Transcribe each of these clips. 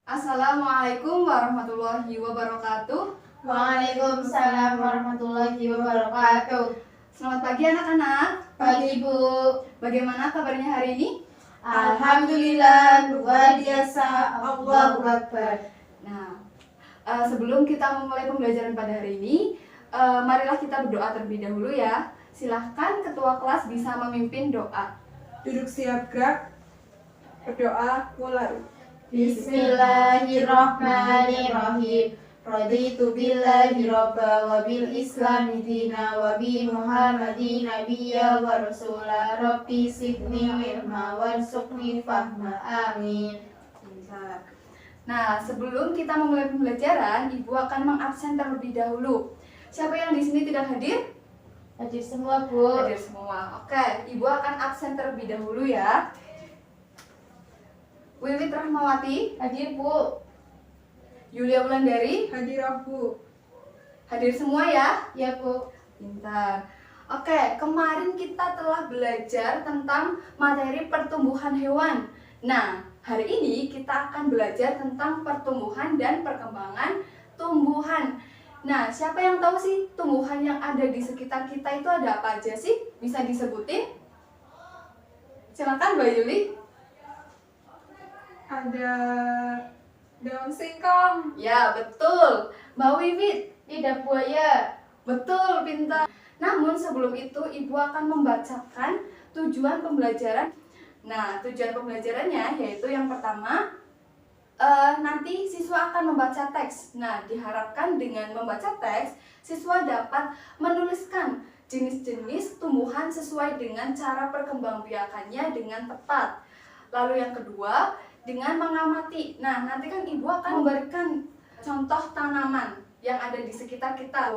Assalamualaikum warahmatullahi wabarakatuh. Waalaikumsalam warahmatullahi wabarakatuh. Selamat pagi anak-anak. Pagi Bu. Bagaimana kabarnya hari ini? Alhamdulillah luar biasa. Allahu Akbar. Nah, sebelum kita memulai pembelajaran pada hari ini, marilah kita berdoa terlebih dahulu ya. Silahkan ketua kelas bisa memimpin doa. Duduk siap gerak, berdoa mulai. Bismillahirrahmanirrahim. Raditu billahi robba wa bil islami dina wa bi muhammadin nabiyya wa rasula rabbi sidni ilma warzuqni fahma amin. Bentar. Nah, sebelum kita memulai pembelajaran, Ibu akan mengabsen terlebih dahulu. Siapa yang di sini tidak hadir? Hadir semua Bu. Hadir semua. Oke, Ibu akan absen terlebih dahulu ya. Wiwit Rahmawati, Hadir Bu. Yulia Wulandari, Hadirah Bu. hadir semua ya? Ya Bu. Pintar. Oke, kemarin kita telah belajar tentang materi pertumbuhan hewan. Nah, hari ini kita akan belajar tentang pertumbuhan dan perkembangan tumbuhan. Nah, siapa yang tahu sih tumbuhan yang ada di sekitar kita itu ada apa aja sih? Bisa disebutin? Silakan Mbak Yuli. Ada daun singkong. Ya, betul. Mbak Wiwit. Lidah buaya. Betul, pintar. Namun sebelum itu Ibu akan membacakan tujuan pembelajaran. Nah, tujuan pembelajarannya yaitu yang pertama, nanti siswa akan membaca teks. Nah, diharapkan dengan membaca teks, siswa dapat menuliskan jenis-jenis tumbuhan sesuai dengan cara perkembangbiakannya dengan tepat. Lalu yang kedua, dengan mengamati. Nah, nanti kan Ibu akan memberikan contoh tanaman yang ada di sekitar kita.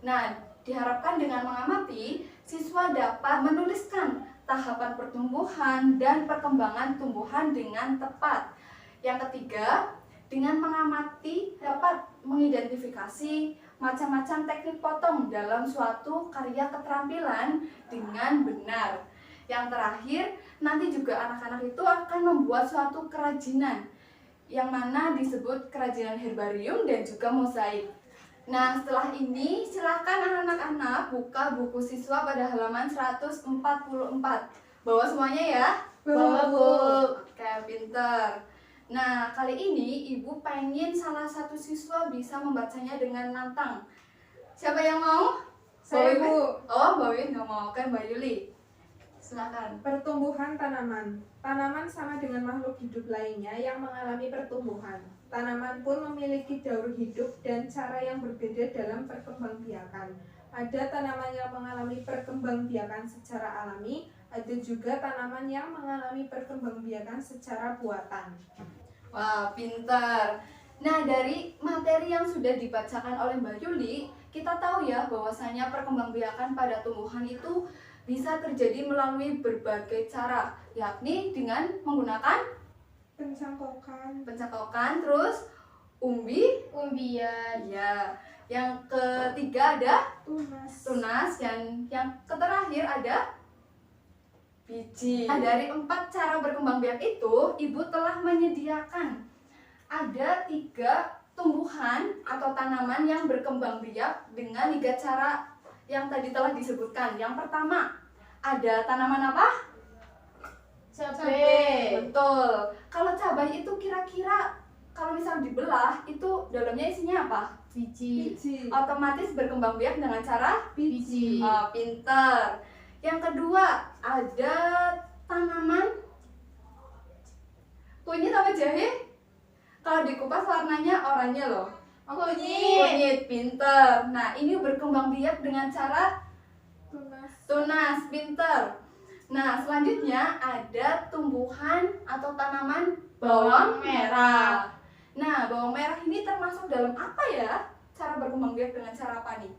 Nah, diharapkan dengan mengamati, siswa dapat menuliskan tahapan pertumbuhan dan perkembangan tumbuhan dengan tepat. Yang ketiga, dengan mengamati dapat mengidentifikasi macam-macam teknik potong dalam suatu karya keterampilan dengan benar. Yang terakhir, nanti juga anak-anak itu akan membuat suatu kerajinan yang mana disebut kerajinan herbarium dan juga mosaik. Nah, setelah ini silakan anak-anak buka buku siswa pada halaman 144. Bawa semuanya ya? Bawa Bu. Oke, pinter. Nah, kali ini Ibu pengen salah satu siswa bisa membacanya dengan lantang. Siapa yang mau? Saya Mbak Wiwit? Bu. Oh, Mbak Wiwit nggak mau, kan Mbak Yuli. Silakan. Pertumbuhan tanaman. Tanaman sama dengan makhluk hidup lainnya yang mengalami pertumbuhan. Tanaman pun memiliki daur hidup dan cara yang berbeda dalam perkembangbiakan. Ada tanaman yang mengalami perkembangbiakan secara alami, ada juga tanaman yang mengalami perkembangbiakan secara buatan. Wah, pintar. Nah, dari materi yang sudah dibacakan oleh Mbak Yuli, kita tahu ya bahwasanya perkembangbiakan pada tumbuhan itu bisa terjadi melalui berbagai cara, yakni dengan menggunakan pencangkokan, terus Umbian. ya. Yang ketiga ada tunas, yang terakhir ada biji. Nah, dari 4 cara berkembang biak itu, Ibu telah menyediakan ada 3 tumbuhan atau tanaman yang berkembang biak dengan 3 cara yang tadi telah disebutkan. Yang pertama, ada tanaman apa? Cabai. Betul. Kalau cabai itu kira-kira kalau misal dibelah itu dalamnya isinya apa? Biji. Otomatis berkembang biak dengan cara Biji. pintar. Yang kedua, ada tanaman kunyit apa jahe? Kalau dikupas warnanya oranye loh. Kunyit, pintar. Nah, ini berkembang biak dengan cara tunas, pintar. Nah, selanjutnya ada tumbuhan atau tanaman bawang merah. Nah, bawang merah ini termasuk dalam apa ya? Cara berkembang biak dengan cara apa nih?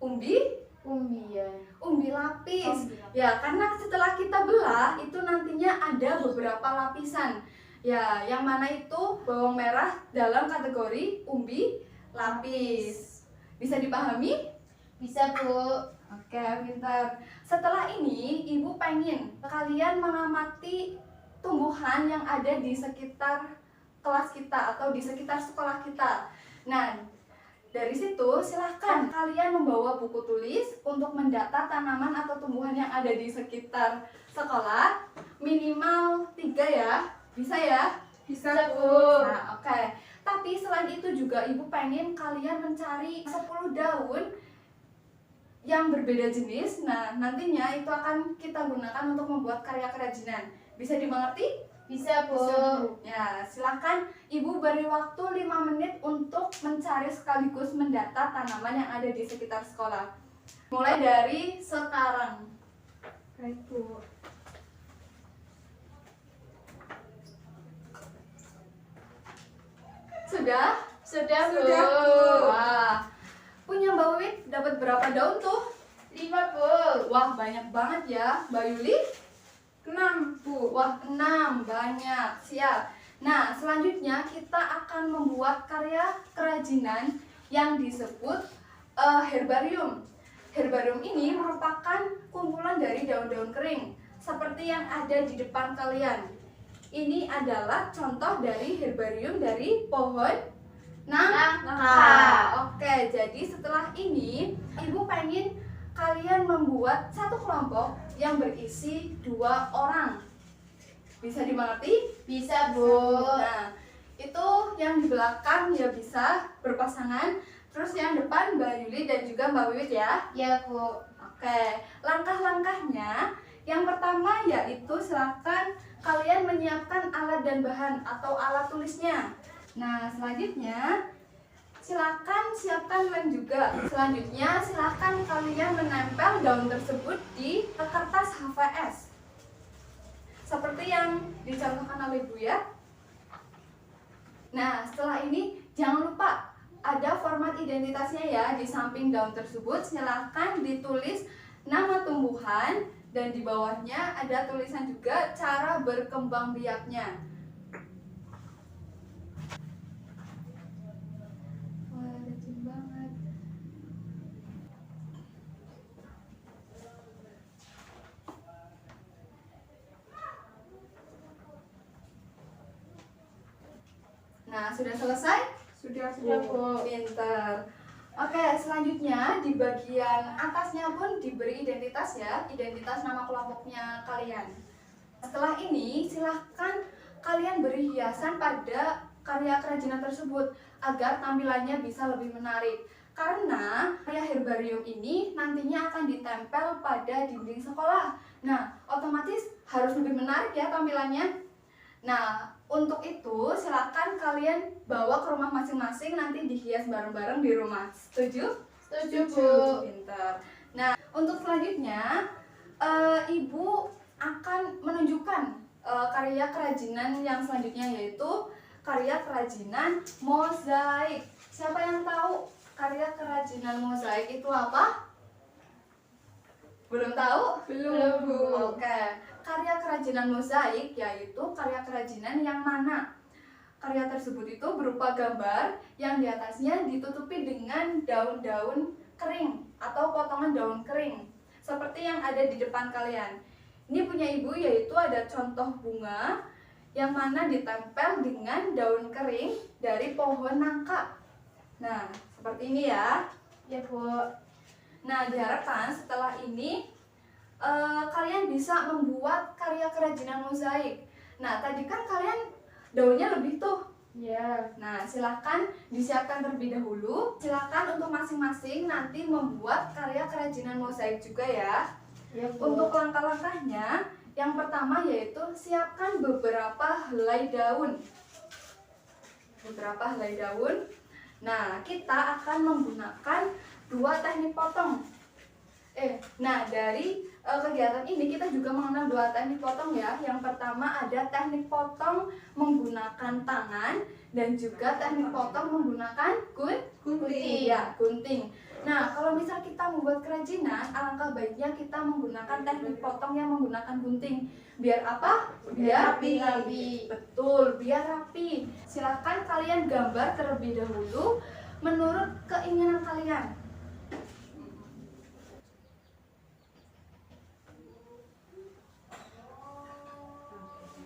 Umbian. Umbi lapis. Ya, karena setelah kita belah itu nantinya ada beberapa lapisan. Ya, yang mana itu bawang merah dalam kategori umbi lapis. Bisa dipahami? Bisa Bu. Oke, pintar. Setelah ini, Ibu pengen kalian mengamati tumbuhan yang ada di sekitar kelas kita atau di sekitar sekolah kita. Nah, dari situ silahkan kalian membawa buku tulis untuk mendata tanaman atau tumbuhan yang ada di sekitar sekolah. Minimal 3 ya, bisa ya? Bisa, Bisa, Bu. Bu. Nah, oke. Tapi selain itu juga ibu pengen kalian mencari 10 daun yang berbeda jenis. Nah, nantinya itu akan kita gunakan untuk membuat karya kerajinan. Bisa dimengerti? Bisa, Bu. Ya, silakan ibu beri waktu 5 menit untuk mencari sekaligus mendata tanaman yang ada di sekitar sekolah. Mulai dari sekarang. Baik, Bu. Sudah? Sudah, Bu. Sudah, Bu. Wah. Punya Mbak Wit dapat berapa daun tuh? 5, Bu. Wah, banyak banget ya. Mbak Yuli? 6, Bu. Wah, 6, banyak. Siap. Nah, selanjutnya kita akan membuat karya kerajinan yang disebut herbarium. Herbarium ini merupakan kumpulan dari daun-daun kering, seperti yang ada di depan kalian. Ini adalah contoh dari herbarium dari pohon nangka. Oke, jadi setelah ini, Ibu pengen kalian membuat satu kelompok yang berisi 2 orang. Bisa dimengerti? Bisa, Bu. Nah, itu yang di belakang ya bisa berpasangan. Terus yang depan Mbak Yuli dan juga Mbak Wiwit ya. Ya, Bu. Oke, langkah-langkahnya yang pertama yaitu silakan kalian menyiapkan alat dan bahan atau alat tulisnya. Nah, selanjutnya silakan siapkan lem juga. Selanjutnya silakan kalian menempel daun tersebut di kertas HVS. Seperti yang dicontohkan oleh Bu ya. Nah, setelah ini jangan lupa ada format identitasnya ya. Di samping daun tersebut silahkan ditulis nama tumbuhan dan di bawahnya ada tulisan juga cara berkembang biaknya. Wah, rajin banget. Nah, sudah selesai? Sudah, Sudah, Bu. Bu. Pintar. Oke, selanjutnya di bagian atasnya pun diberi identitas ya, identitas nama kelompoknya kalian. Setelah ini, silahkan kalian beri hiasan pada karya kerajinan tersebut agar tampilannya bisa lebih menarik. Karena karya herbarium ini nantinya akan ditempel pada dinding sekolah. Nah, otomatis harus lebih menarik ya tampilannya. Nah, untuk itu silakan kalian bawa ke rumah masing-masing, nanti dihias bareng-bareng di rumah. Setuju? Setuju, Bu. Pintar. Nah, untuk selanjutnya Ibu akan menunjukkan karya kerajinan yang selanjutnya, yaitu karya kerajinan mozaik. Siapa yang tahu karya kerajinan mozaik itu apa? Belum tahu? Belum, Bu. Oke, karya kerajinan mozaik yaitu karya kerajinan yang mana karya tersebut itu berupa gambar yang di atasnya ditutupi dengan daun-daun kering atau potongan daun kering seperti yang ada di depan kalian. Ini punya Ibu yaitu ada contoh bunga yang mana ditempel dengan daun kering dari pohon nangka. Nah, seperti ini ya. Ya, Bu. Nah, diharapkan setelah ini kalian bisa membuat karya kerajinan mozaik. Nah, tadi kan kalian daunnya lebih tuh. Ya. Nah, silahkan disiapkan terlebih dahulu. Silahkan untuk masing-masing nanti membuat karya kerajinan mozaik juga ya. Ya, Bu. Untuk langkah-langkahnya, yang pertama yaitu siapkan beberapa helai daun. Beberapa helai daun. Nah, kita akan menggunakan 2 teknik potong. Nah, dari kegiatan ini kita juga mengenal 2 teknik potong ya. Yang pertama ada teknik potong menggunakan tangan dan juga teknik potong menggunakan Gunting. Ya, gunting. Nah, kalau misal kita membuat kerajinan, alangkah baiknya kita menggunakan teknik potong yang menggunakan gunting. Biar apa? Biar rapi. Betul, biar rapi. Silakan kalian gambar terlebih dahulu menurut keinginan kalian.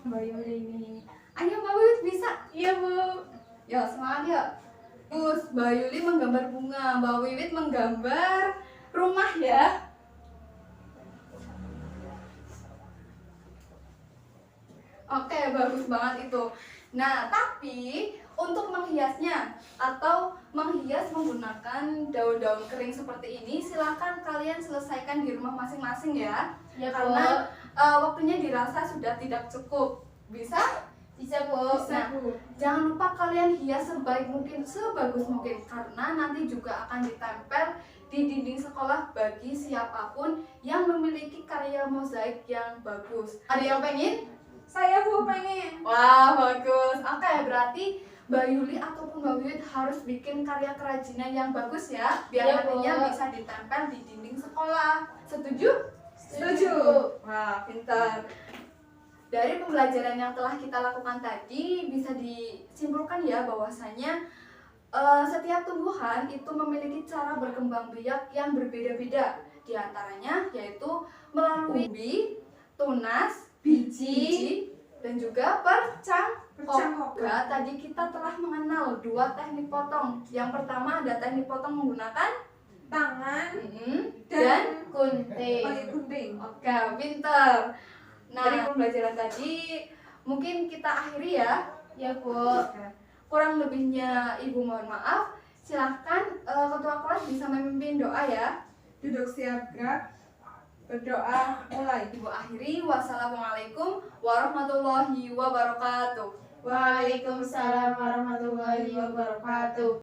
Mbak Yuli ini. Ayo Mbak Wiwit bisa. Iya Bu. Ya semangat ya. Terus Mbak Yuli menggambar bunga, Mbak Wiwit menggambar rumah ya. Oke, bagus banget itu. Nah, tapi untuk menghiasnya atau menghias menggunakan daun-daun kering seperti ini, silakan kalian selesaikan di rumah masing-masing ya. Ya Bu. Karena waktunya dirasa sudah tidak cukup. Bisa? Bisa Bu. Nah, jangan lupa kalian hias sebaik mungkin, sebagus mungkin, karena nanti juga akan ditempel di dinding sekolah bagi siapapun yang memiliki karya mozaik yang bagus. Ada yang pengen? Saya Bu pengen. Wah, bagus. Oke, berarti Mbak Yuli ataupun Mbak Wiwit harus bikin karya kerajinan yang bagus ya, biar Iya, nantinya Bu. bisa ditempel di dinding sekolah. Setuju? Setuju. Wah, pintar. Dari pembelajaran yang telah kita lakukan tadi bisa disimpulkan ya bahwasanya setiap tumbuhan itu memiliki cara berkembang biak yang berbeda-beda. Di antaranya yaitu melalui umbi, tunas, biji, dan juga Percangkokan. Tadi kita telah mengenal 2 teknik potong. Yang pertama ada teknik potong menggunakan Tangan dan Gunting. pakai gunting. oke, pinter. Nah, dari pembelajaran tadi mungkin kita akhiri ya. Ya Bu. Kurang lebihnya Ibu mohon maaf. Silahkan ketua kelas bisa memimpin doa ya. Duduk siap gerak. Berdoa mulai. Ibu akhiri. Wassalamualaikum warahmatullahi wabarakatuh. Waalaikumsalam warahmatullahi wabarakatuh.